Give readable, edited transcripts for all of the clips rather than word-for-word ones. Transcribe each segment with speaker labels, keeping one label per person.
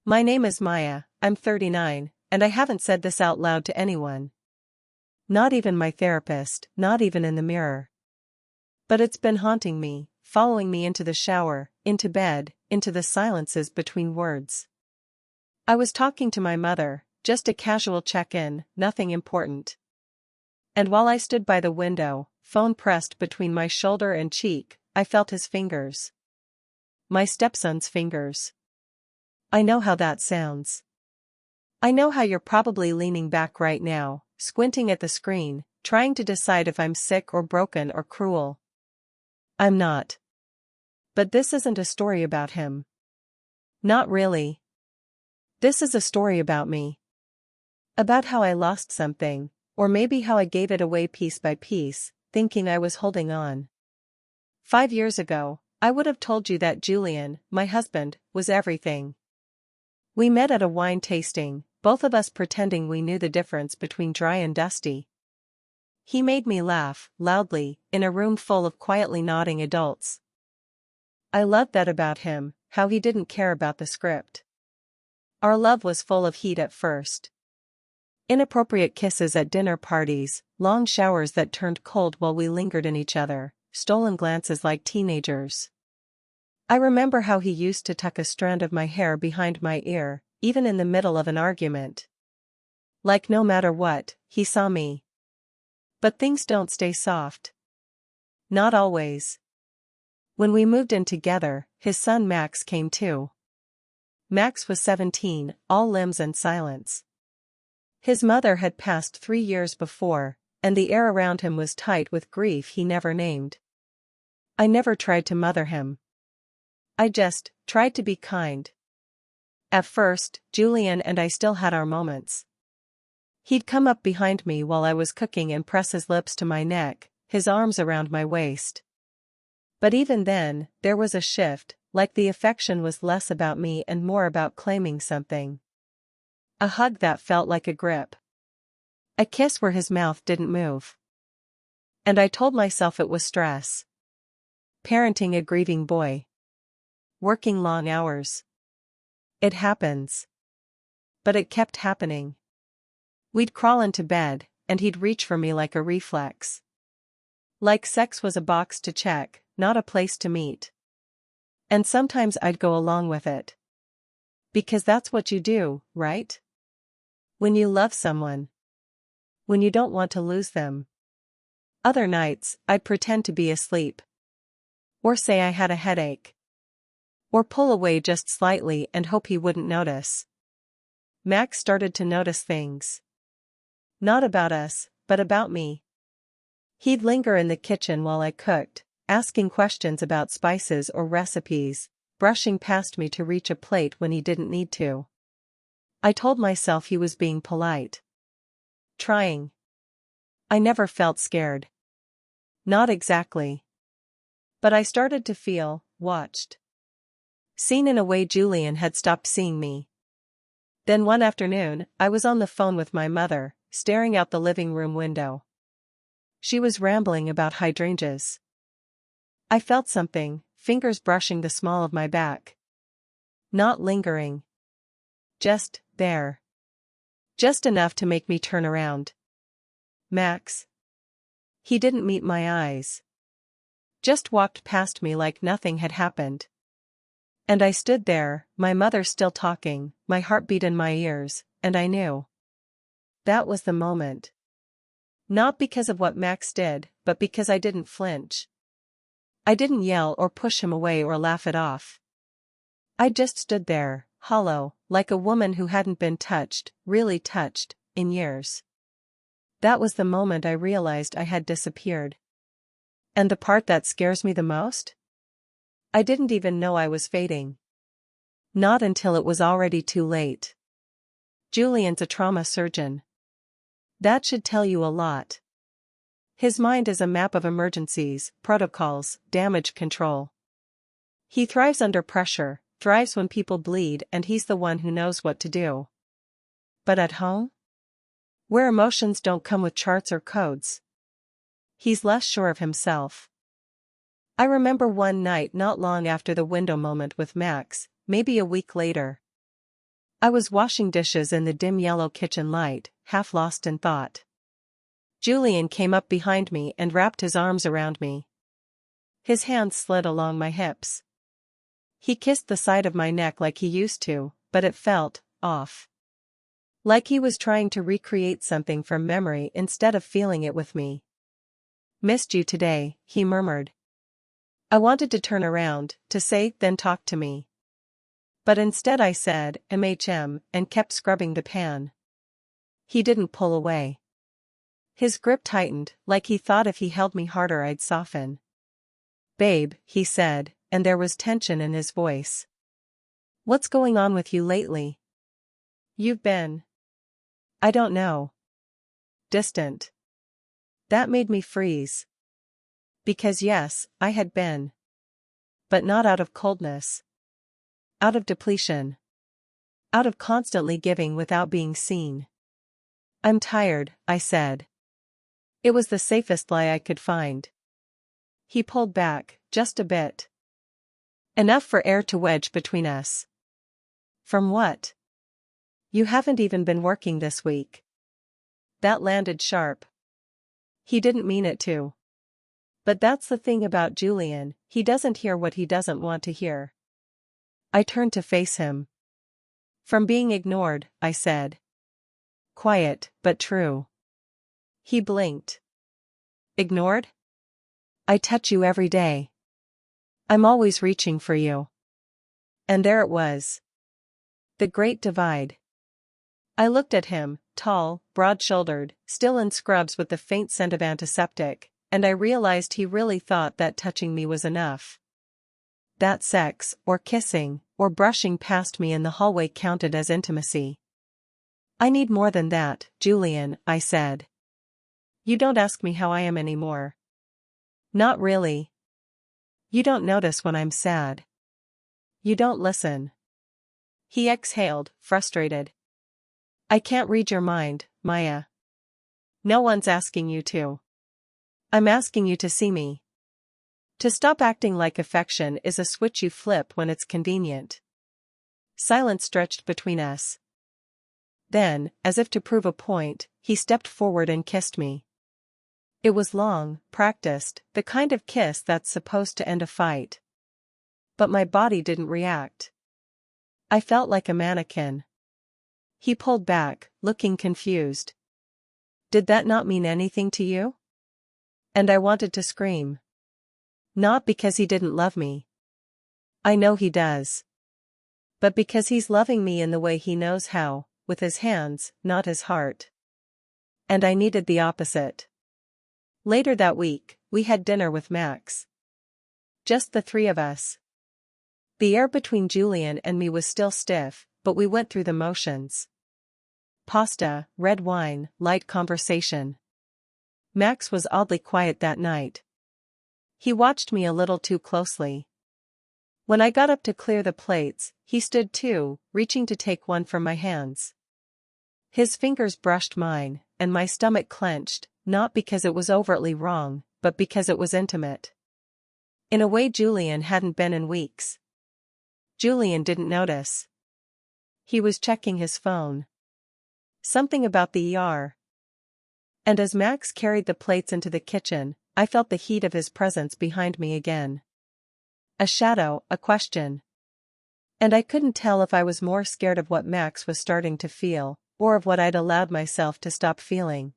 Speaker 1: My name is Maya, I'm 39, and I haven't said this out loud to anyone. Not even my therapist, not even in the mirror. But it's been haunting me, following me into the shower, into bed, into the silences between words. I was talking to my mother, just a casual check-in, nothing important. And while I stood by the window, phone pressed between my shoulder and cheek, I felt his fingers. My stepson's fingers. I know how that sounds. I know how you're probably leaning back right now, squinting at the screen, trying to decide if I'm sick or broken or cruel. I'm not. But this isn't a story about him. Not really. This is a story about me. About how I lost something, or maybe how I gave it away piece by piece, thinking I was holding on. 5 years ago, I would have told you that Julian, my husband, was everything. We met at a wine tasting, both of us pretending we knew the difference between dry and dusty. He made me laugh, loudly, in a room full of quietly nodding adults. I loved that about him, how he didn't care about the script. Our love was full of heat at first. Inappropriate kisses at dinner parties, long showers that turned cold while we lingered in each other, stolen glances like teenagers. I remember how he used to tuck a strand of my hair behind my ear, even in the middle of an argument. Like no matter what, he saw me. But things don't stay soft. Not always. When we moved in together, his son Max came too. Max was 17, all limbs and silence. His mother had passed 3 years before, and the air around him was tight with grief he never named. I never tried to mother him. I just tried to be kind. At first, Julian and I still had our moments. He'd come up behind me while I was cooking and press his lips to my neck, his arms around my waist. But even then, there was a shift, like the affection was less about me and more about claiming something. A hug that felt like a grip. A kiss where his mouth didn't move. And I told myself it was stress. Parenting a grieving boy. Working long hours. It happens. But it kept happening. We'd crawl into bed, and he'd reach for me like a reflex. Like sex was a box to check, not a place to meet. And sometimes I'd go along with it. Because that's what you do, right? When you love someone. When you don't want to lose them. Other nights, I'd pretend to be asleep. Or say I had a headache. Or pull away just slightly and hope he wouldn't notice. Max started to notice things. Not about us, but about me. He'd linger in the kitchen while I cooked, asking questions about spices or recipes, brushing past me to reach a plate when he didn't need to. I told myself he was being polite. Trying. I never felt scared. Not exactly. But I started to feel watched. Seen in a way Julian had stopped seeing me. Then one afternoon, I was on the phone with my mother, staring out the living room window. She was rambling about hydrangeas. I felt something, fingers brushing the small of my back. Not lingering. Just there. Just enough to make me turn around. Max. He didn't meet my eyes. Just walked past me like nothing had happened. And I stood there, my mother still talking, my heartbeat in my ears, and I knew. That was the moment. Not because of what Max did, but because I didn't flinch. I didn't yell or push him away or laugh it off. I just stood there, hollow, like a woman who hadn't been touched, really touched, in years. That was the moment I realized I had disappeared. And the part that scares me the most? I didn't even know I was fading. Not until it was already too late. Julian's a trauma surgeon. That should tell you a lot. His mind is a map of emergencies, protocols, damage control. He thrives under pressure, thrives when people bleed, and he's the one who knows what to do. But at home? Where emotions don't come with charts or codes. He's less sure of himself. I remember one night not long after the window moment with Max, maybe a week later. I was washing dishes in the dim yellow kitchen light, half lost in thought. Julian came up behind me and wrapped his arms around me. His hands slid along my hips. He kissed the side of my neck like he used to, but it felt off. Like he was trying to recreate something from memory instead of feeling it with me. "Missed you today," he murmured. I wanted to turn around, to say, "Then talk to me." But instead I said, and kept scrubbing the pan. He didn't pull away. His grip tightened, like he thought if he held me harder I'd soften. "Babe," he said, and there was tension in his voice. "What's going on with you lately? You've been... I don't know. Distant." That made me freeze. Because yes, I had been. But not out of coldness. Out of depletion. Out of constantly giving without being seen. "I'm tired," I said. It was the safest lie I could find. He pulled back, just a bit. Enough for air to wedge between us. "From what? You haven't even been working this week." That landed sharp. He didn't mean it to. But that's the thing about Julian, he doesn't hear what he doesn't want to hear. I turned to face him. "From being ignored," I said. Quiet, but true. He blinked. "Ignored? I touch you every day. I'm always reaching for you." And there it was. The Great Divide. I looked at him, tall, broad-shouldered, still in scrubs with the faint scent of antiseptic, and I realized he really thought that touching me was enough. That sex, or kissing, or brushing past me in the hallway counted as intimacy. "I need more than that, Julian," I said. "You don't ask me how I am anymore." "Not really. You don't notice when I'm sad. You don't listen." He exhaled, frustrated. "I can't read your mind, Maya." "No one's asking you to. I'm asking you to see me. To stop acting like affection is a switch you flip when it's convenient." Silence stretched between us. Then, as if to prove a point, he stepped forward and kissed me. It was long, practiced, the kind of kiss that's supposed to end a fight. But my body didn't react. I felt like a mannequin. He pulled back, looking confused. "Did that not mean anything to you?" And I wanted to scream. Not because he didn't love me. I know he does. But because he's loving me in the way he knows how, with his hands, not his heart. And I needed the opposite. Later that week, we had dinner with Max. Just the three of us. The air between Julian and me was still stiff, but we went through the motions. Pasta, red wine, light conversation. Max was oddly quiet that night. He watched me a little too closely. When I got up to clear the plates, he stood too, reaching to take one from my hands. His fingers brushed mine, and my stomach clenched, not because it was overtly wrong, but because it was intimate. In a way Julian hadn't been in weeks. Julian didn't notice. He was checking his phone. Something about the ER. And as Max carried the plates into the kitchen, I felt the heat of his presence behind me again. A shadow, a question. And I couldn't tell if I was more scared of what Max was starting to feel, or of what I'd allowed myself to stop feeling.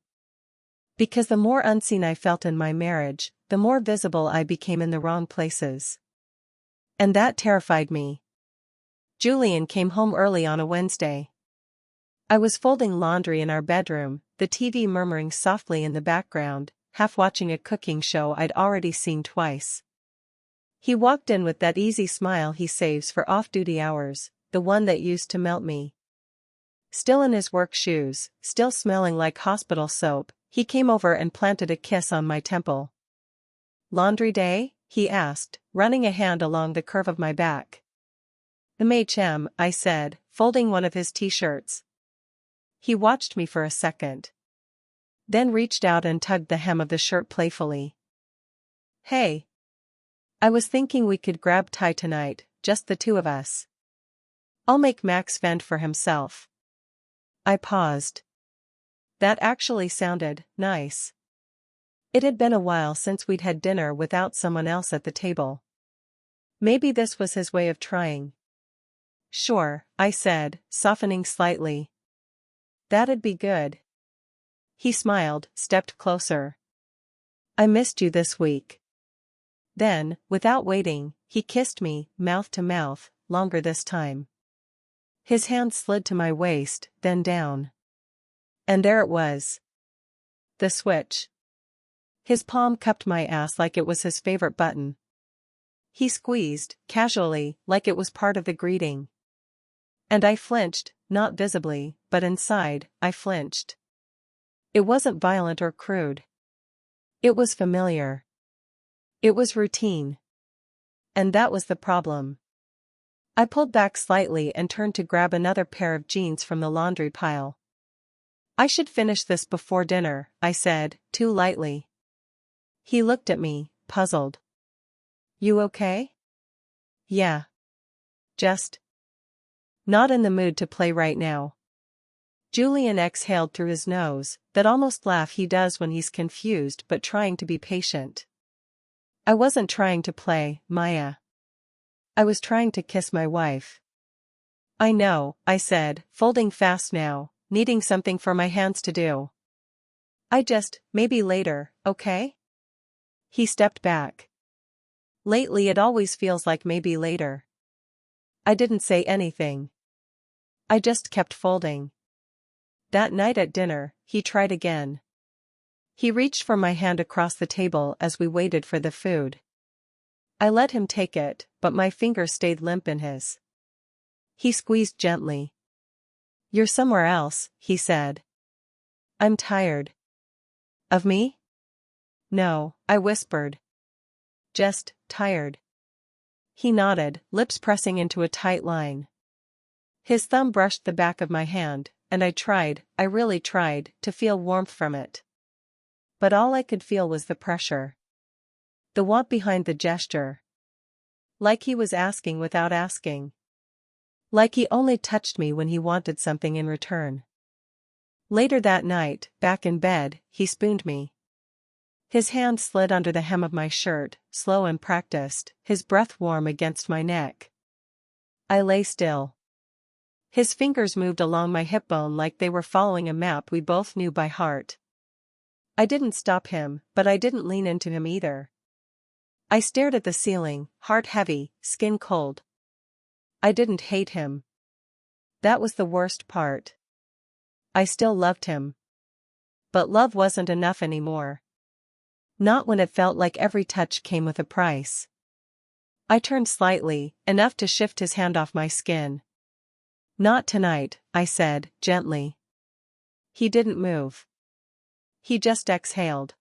Speaker 1: Because the more unseen I felt in my marriage, the more visible I became in the wrong places. And that terrified me. Julian came home early on a Wednesday. I was folding laundry in our bedroom, the TV murmuring softly in the background, half watching a cooking show I'd already seen twice. He walked in with that easy smile he saves for off-duty hours, the one that used to melt me. Still in his work shoes, still smelling like hospital soap, he came over and planted a kiss on my temple. "Laundry day?" he asked, running a hand along the curve of my back. I said, folding one of his t-shirts. He watched me for a second. Then reached out and tugged the hem of the shirt playfully. "Hey. I was thinking we could grab Thai tonight, just the two of us." I'll make Max fend for himself. I paused. That actually sounded nice. It had been a while since we'd had dinner without someone else at the table. Maybe this was his way of trying. Sure, I said, softening slightly. That'd be good. He smiled, stepped closer. I missed you this week. Then, without waiting, he kissed me, mouth to mouth, longer this time. His hand slid to my waist, then down. And there it was. The switch. His palm cupped my ass like it was his favorite button. He squeezed, casually, like it was part of the greeting. And I flinched, not visibly, but inside, I flinched. It wasn't violent or crude. It was familiar. It was routine. And that was the problem. I pulled back slightly and turned to grab another pair of jeans from the laundry pile. I should finish this before dinner, I said, too lightly. He looked at me, puzzled. You okay? Yeah. Just not in the mood to play right now. Julian exhaled through his nose, that almost laugh he does when he's confused but trying to be patient. I wasn't trying to play, Maya. I was trying to kiss my wife. I know, I said, folding fast now, needing something for my hands to do. Maybe later, okay? He stepped back. Lately it always feels like maybe later. I didn't say anything. I just kept folding. That night at dinner, he tried again. He reached for my hand across the table as we waited for the food. I let him take it, but my fingers stayed limp in his. He squeezed gently. You're somewhere else, he said. I'm tired. Of me? No, I whispered. Just tired. He nodded, lips pressing into a tight line. His thumb brushed the back of my hand, and I really tried, to feel warmth from it. But all I could feel was the pressure. The want behind the gesture. Like he was asking without asking. Like he only touched me when he wanted something in return. Later that night, back in bed, he spooned me. His hand slid under the hem of my shirt, slow and practiced, his breath warm against my neck. I lay still. His fingers moved along my hip bone like they were following a map we both knew by heart. I didn't stop him, but I didn't lean into him either. I stared at the ceiling, heart heavy, skin cold. I didn't hate him. That was the worst part. I still loved him. But love wasn't enough anymore. Not when it felt like every touch came with a price. I turned slightly, enough to shift his hand off my skin. Not tonight, I said, gently. He didn't move. He just exhaled.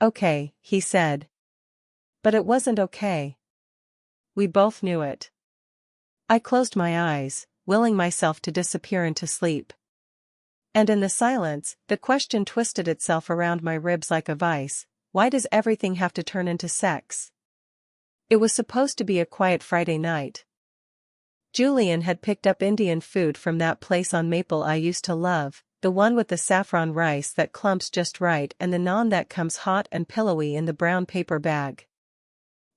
Speaker 1: Okay, he said. But it wasn't okay. We both knew it. I closed my eyes, willing myself to disappear into sleep. And in the silence, the question twisted itself around my ribs like a vice: why does everything have to turn into sex? It was supposed to be a quiet Friday night. Julian had picked up Indian food from that place on Maple I used to love, the one with the saffron rice that clumps just right and the naan that comes hot and pillowy in the brown paper bag.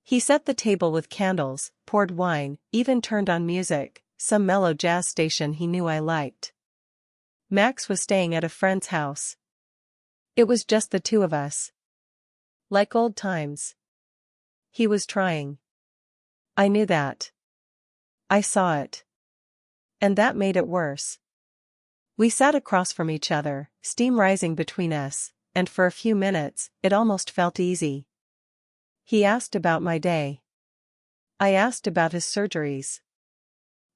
Speaker 1: He set the table with candles, poured wine, even turned on music, some mellow jazz station he knew I liked. Max was staying at a friend's house. It was just the two of us. Like old times. He was trying. I knew that. I saw it. And that made it worse. We sat across from each other, steam rising between us, and for a few minutes, it almost felt easy. He asked about my day. I asked about his surgeries.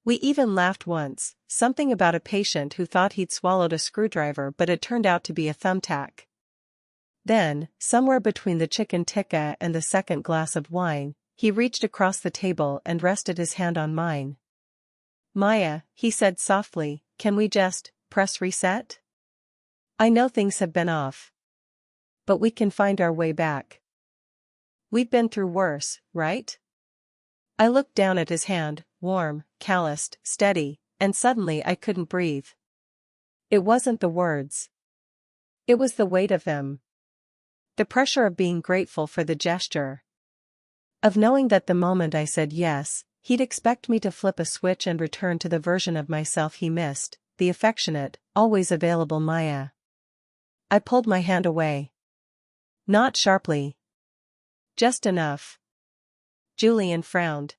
Speaker 1: We even laughed once, something about a patient who thought he'd swallowed a screwdriver but it turned out to be a thumbtack. Then, somewhere between the chicken tikka and the second glass of wine, he reached across the table and rested his hand on mine. Maya, he said softly, can we just press reset? I know things have been off. But we can find our way back. We've been through worse, right? I looked down at his hand, warm, calloused, steady, and suddenly I couldn't breathe. It wasn't the words. It was the weight of them. The pressure of being grateful for the gesture. Of knowing that the moment I said yes, he'd expect me to flip a switch and return to the version of myself he missed, the affectionate, always available Maya. I pulled my hand away. Not sharply. Just enough. Julian frowned.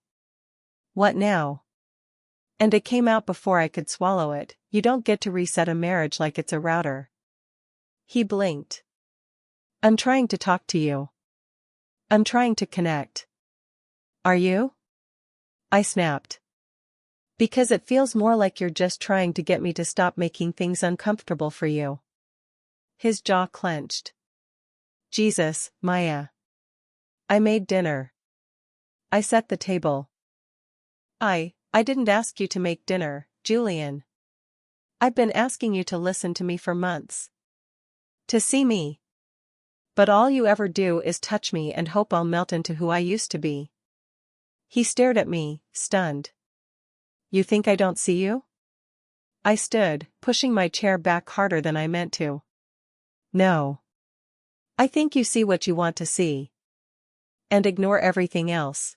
Speaker 1: What now? And it came out before I could swallow it. You don't get to reset a marriage like it's a router. He blinked. I'm trying to talk to you. I'm trying to connect. Are you? I snapped. Because it feels more like you're just trying to get me to stop making things uncomfortable for you. His jaw clenched. Jesus, Maya. I made dinner. I set the table. I didn't ask you to make dinner, Julian. I've been asking you to listen to me for months. To see me. But all you ever do is touch me and hope I'll melt into who I used to be. He stared at me, stunned. You think I don't see you? I stood, pushing my chair back harder than I meant to. No. I think you see what you want to see. And ignore everything else.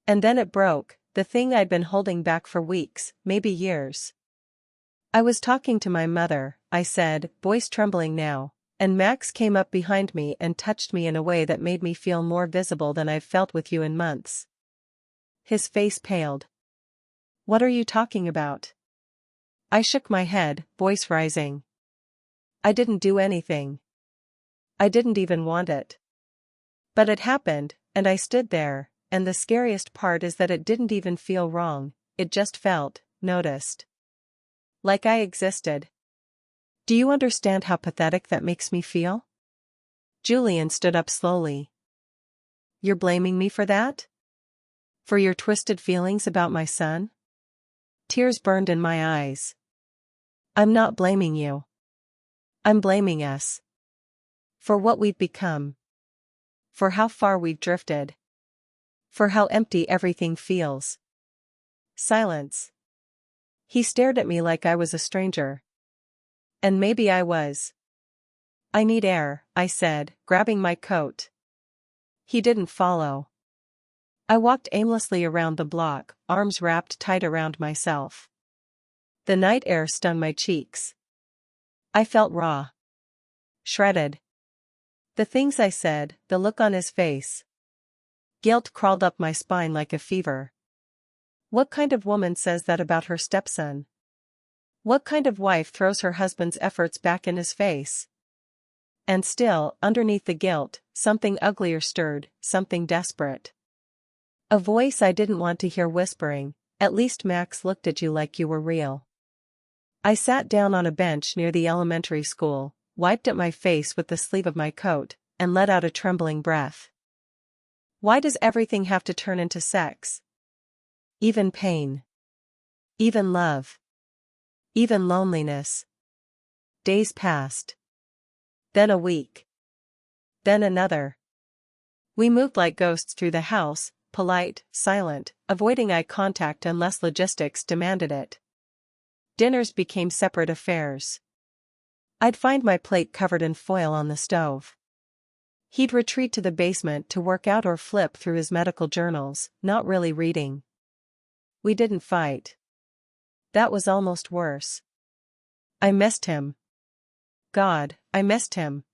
Speaker 1: And then it broke, the thing I'd been holding back for weeks, maybe years. I was talking to my mother, I said, voice trembling now, and Max came up behind me and touched me in a way that made me feel more visible than I've felt with you in months. His face paled. What are you talking about? I shook my head, voice rising. I didn't do anything. I didn't even want it. But it happened, and I stood there, and the scariest part is that it didn't even feel wrong, it just felt, noticed. Like I existed. Do you understand how pathetic that makes me feel? Julian stood up slowly. You're blaming me for that? For your twisted feelings about my son? Tears burned in my eyes. I'm not blaming you. I'm blaming us. For what we've become. For how far we've drifted. For how empty everything feels. Silence. He stared at me like I was a stranger. And maybe I was. I need air, I said, grabbing my coat. He didn't follow. I walked aimlessly around the block, arms wrapped tight around myself. The night air stung my cheeks. I felt raw. Shredded. The things I said, the look on his face. Guilt crawled up my spine like a fever. What kind of woman says that about her stepson? What kind of wife throws her husband's efforts back in his face? And still, underneath the guilt, something uglier stirred, something desperate. A voice I didn't want to hear whispering, at least Max looked at you like you were real. I sat down on a bench near the elementary school, wiped at my face with the sleeve of my coat, and let out a trembling breath. Why does everything have to turn into sex? Even pain. Even love. Even loneliness. Days passed. Then a week. Then another. We moved like ghosts through the house, polite, silent, avoiding eye contact unless logistics demanded it. Dinners became separate affairs. I'd find my plate covered in foil on the stove. He'd retreat to the basement to work out or flip through his medical journals, not really reading. We didn't fight. That was almost worse. I missed him. God, I missed him.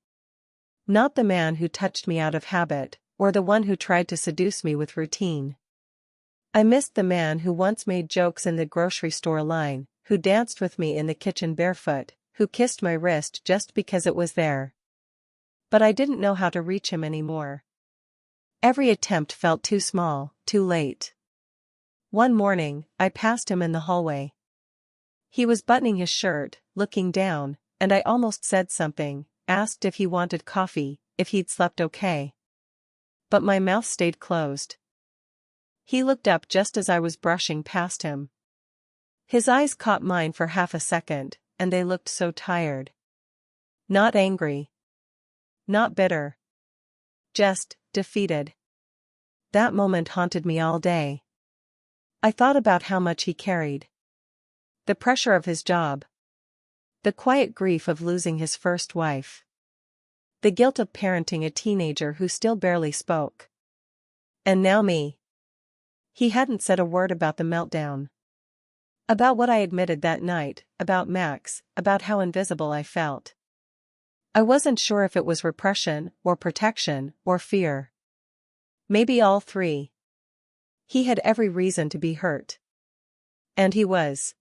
Speaker 1: Not the man who touched me out of habit, or the one who tried to seduce me with routine. I missed the man who once made jokes in the grocery store line, who danced with me in the kitchen barefoot, who kissed my wrist just because it was there. But I didn't know how to reach him anymore. Every attempt felt too small, too late. One morning, I passed him in the hallway. He was buttoning his shirt, looking down, and I almost said something, asked if he wanted coffee, if he'd slept okay. But my mouth stayed closed. He looked up just as I was brushing past him. His eyes caught mine for half a second, and they looked so tired. Not angry. Not bitter. Just defeated. That moment haunted me all day. I thought about how much he carried. The pressure of his job. The quiet grief of losing his first wife. The guilt of parenting a teenager who still barely spoke. And now me. He hadn't said a word about the meltdown. About what I admitted that night, about Max, about how invisible I felt. I wasn't sure if it was repression, or protection, or fear. Maybe all three. He had every reason to be hurt. And he was.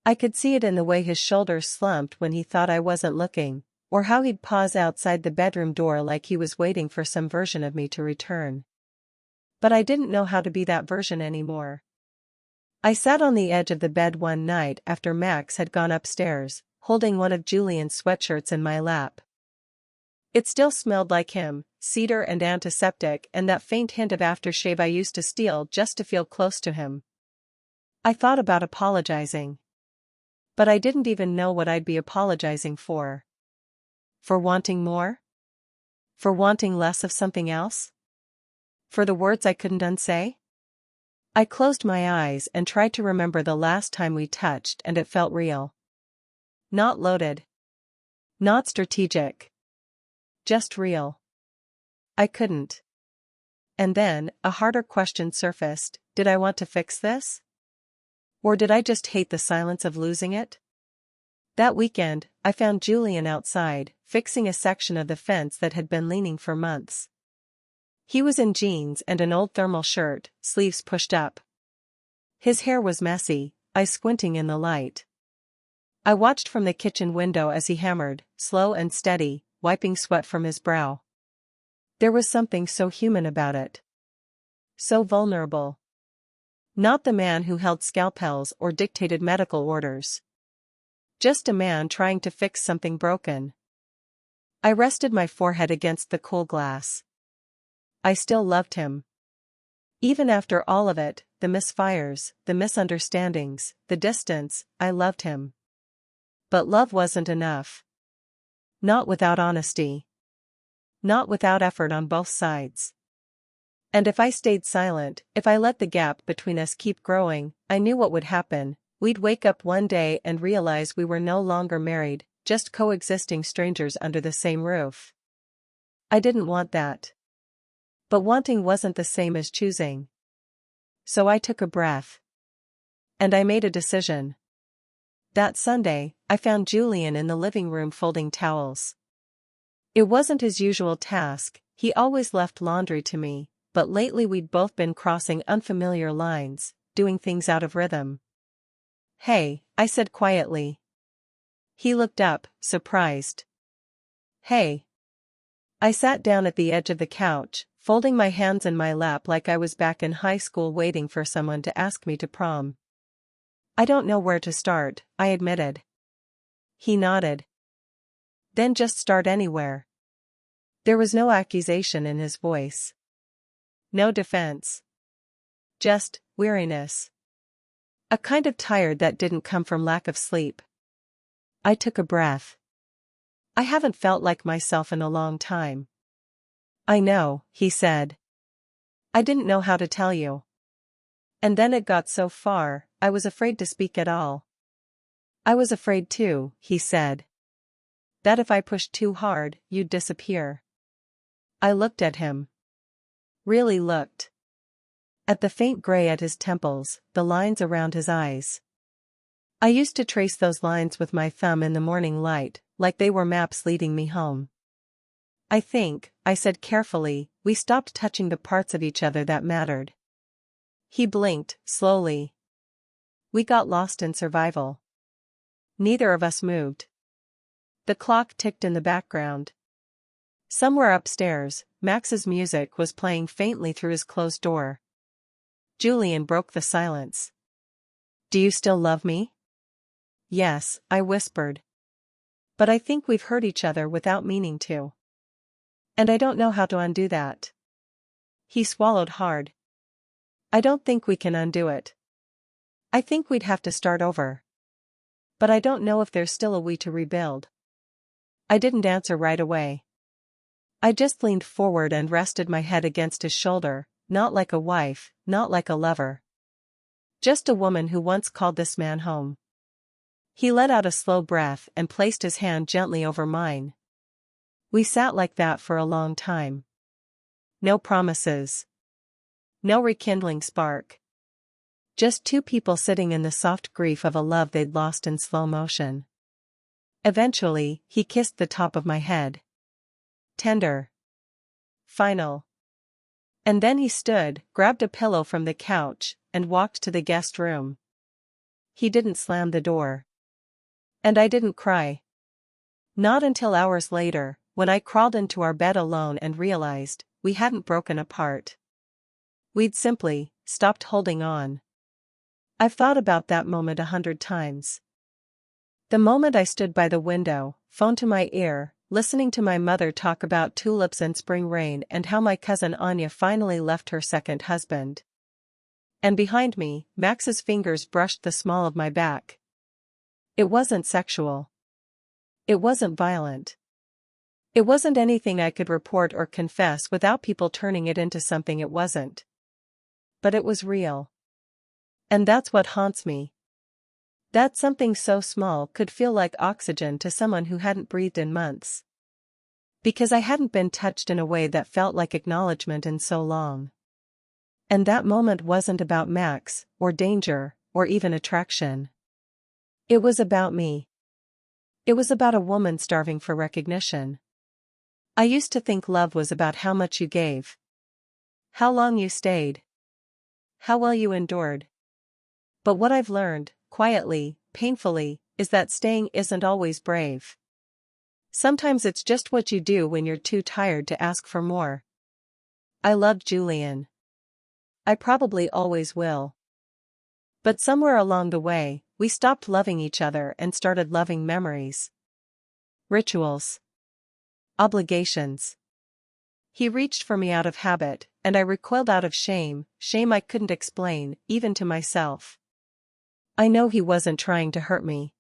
Speaker 1: I could see it in the way his shoulders slumped when he thought I wasn't looking, or how he'd pause outside the bedroom door like he was waiting for some version of me to return. But I didn't know how to be that version anymore. I sat on the edge of the bed one night after Max had gone upstairs, holding one of Julian's sweatshirts in my lap. It still smelled like him, cedar and antiseptic and that faint hint of aftershave I used to steal just to feel close to him. I thought about apologizing. But I didn't even know what I'd be apologizing for. For wanting more? For wanting less of something else? For the words I couldn't unsay? I closed my eyes and tried to remember the last time we touched, and it felt real. Not loaded. Not strategic. Just real. I couldn't. And then, a harder question surfaced: did I want to fix this? Or did I just hate the silence of losing it? That weekend, I found Julian outside, fixing a section of the fence that had been leaning for months. He was in jeans and an old thermal shirt, sleeves pushed up. His hair was messy, eyes squinting in the light. I watched from the kitchen window as he hammered, slow and steady, wiping sweat from his brow. There was something so human about it. So vulnerable. Not the man who held scalpels or dictated medical orders. Just a man trying to fix something broken. I rested my forehead against the cool glass. I still loved him. Even after all of it, the misfires, the misunderstandings, the distance, I loved him. But love wasn't enough. Not without honesty. Not without effort on both sides. And if I stayed silent, if I let the gap between us keep growing, I knew what would happen. We'd wake up one day and realize we were no longer married, just coexisting strangers under the same roof. I didn't want that. But wanting wasn't the same as choosing. So I took a breath. And I made a decision. That Sunday, I found Julian in the living room folding towels. It wasn't his usual task, he always left laundry to me, but lately we'd both been crossing unfamiliar lines, doing things out of rhythm. "Hey," I said quietly. He looked up, surprised. "Hey." I sat down at the edge of the couch, folding my hands in my lap like I was back in high school waiting for someone to ask me to prom. "I don't know where to start," I admitted. He nodded. "Then just start anywhere." There was no accusation in his voice. No defense. Just weariness. A kind of tired that didn't come from lack of sleep. I took a breath. I haven't felt like myself in a long time. "I know," he said. "I didn't know how to tell you." And then it got so far, I was afraid to speak at all. "I was afraid too," he said. "That if I pushed too hard, you'd disappear." I looked at him. Really looked. At the faint gray at his temples, the lines around his eyes. I used to trace those lines with my thumb in the morning light, like they were maps leading me home. "I think," I said carefully, "we stopped touching the parts of each other that mattered." He blinked, slowly. We got lost in survival. Neither of us moved. The clock ticked in the background. Somewhere upstairs, Max's music was playing faintly through his closed door. Julian broke the silence. "Do you still love me?" "Yes," I whispered. "But I think we've hurt each other without meaning to. And I don't know how to undo that." He swallowed hard. "I don't think we can undo it. I think we'd have to start over. But I don't know if there's still a way to rebuild." I didn't answer right away. I just leaned forward and rested my head against his shoulder, not like a wife, not like a lover. Just a woman who once called this man home. He let out a slow breath and placed his hand gently over mine. We sat like that for a long time. No promises. No rekindling spark. Just two people sitting in the soft grief of a love they'd lost in slow motion. Eventually, he kissed the top of my head. Tender. Final. And then he stood, grabbed a pillow from the couch, and walked to the guest room. He didn't slam the door. And I didn't cry. Not until hours later, when I crawled into our bed alone and realized we hadn't broken apart. We'd simply stopped holding on. I've thought about that moment 100 times. The moment I stood by the window, phone to my ear, listening to my mother talk about tulips and spring rain and how my cousin Anya finally left her second husband. And behind me, Max's fingers brushed the small of my back. It wasn't sexual. It wasn't violent. It wasn't anything I could report or confess without people turning it into something it wasn't. But it was real. And that's what haunts me. That something so small could feel like oxygen to someone who hadn't breathed in months. Because I hadn't been touched in a way that felt like acknowledgement in so long. And that moment wasn't about Max, or danger, or even attraction. It was about me. It was about a woman starving for recognition. I used to think love was about how much you gave. How long you stayed. How well you endured. But what I've learned, quietly, painfully, is that staying isn't always brave. Sometimes it's just what you do when you're too tired to ask for more. I loved Julian. I probably always will. But somewhere along the way, we stopped loving each other and started loving memories. Rituals. Obligations. He reached for me out of habit, and I recoiled out of shame I couldn't explain, even to myself. I know he wasn't trying to hurt me.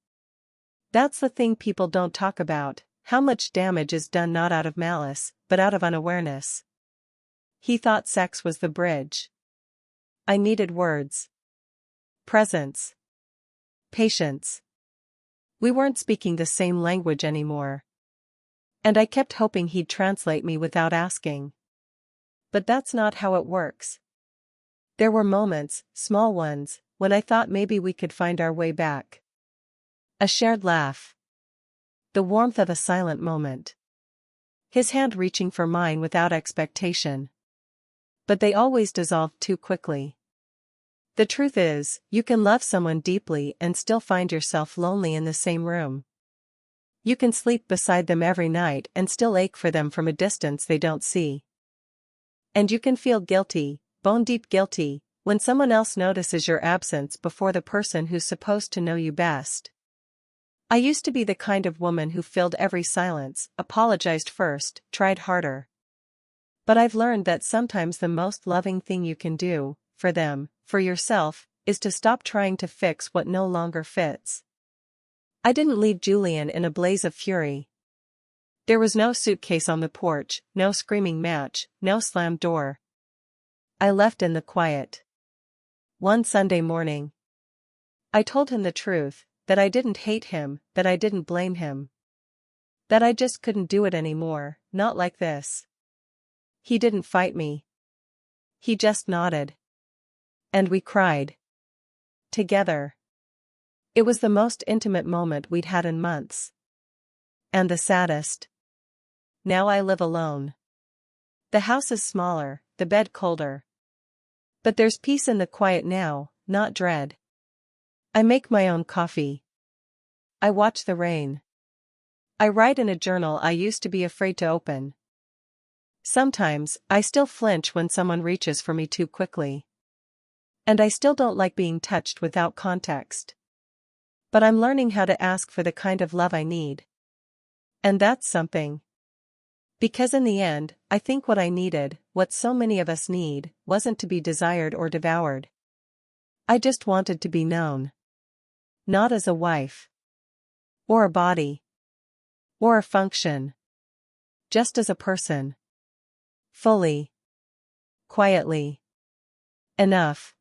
Speaker 1: That's the thing people don't talk about, how much damage is done not out of malice, but out of unawareness. He thought sex was the bridge. I needed words. Presence. Patience. We weren't speaking the same language anymore. And I kept hoping he'd translate me without asking. But that's not how it works. There were moments, small ones, when I thought maybe we could find our way back. A shared laugh. The warmth of a silent moment. His hand reaching for mine without expectation. But they always dissolved too quickly. The truth is, you can love someone deeply and still find yourself lonely in the same room. You can sleep beside them every night and still ache for them from a distance they don't see. And you can feel guilty, bone-deep guilty, when someone else notices your absence before the person who's supposed to know you best. I used to be the kind of woman who filled every silence, apologized first, tried harder. But I've learned that sometimes the most loving thing you can do, for them, for yourself, is to stop trying to fix what no longer fits. I didn't leave Julian in a blaze of fury. There was no suitcase on the porch, no screaming match, no slammed door. I left in the quiet. One Sunday morning. I told him the truth, that I didn't hate him, that I didn't blame him. That I just couldn't do it anymore, not like this. He didn't fight me. He just nodded. And we cried. Together. It was the most intimate moment we'd had in months. And the saddest. Now I live alone. The house is smaller, the bed colder. But there's peace in the quiet now, not dread. I make my own coffee. I watch the rain. I write in a journal I used to be afraid to open. Sometimes, I still flinch when someone reaches for me too quickly. And I still don't like being touched without context. But I'm learning how to ask for the kind of love I need. And that's something. Because in the end, I think what I needed, what so many of us need, wasn't to be desired or devoured. I just wanted to be known. Not as a wife. Or a body. Or a function. Just as a person. Fully. Quietly. Enough.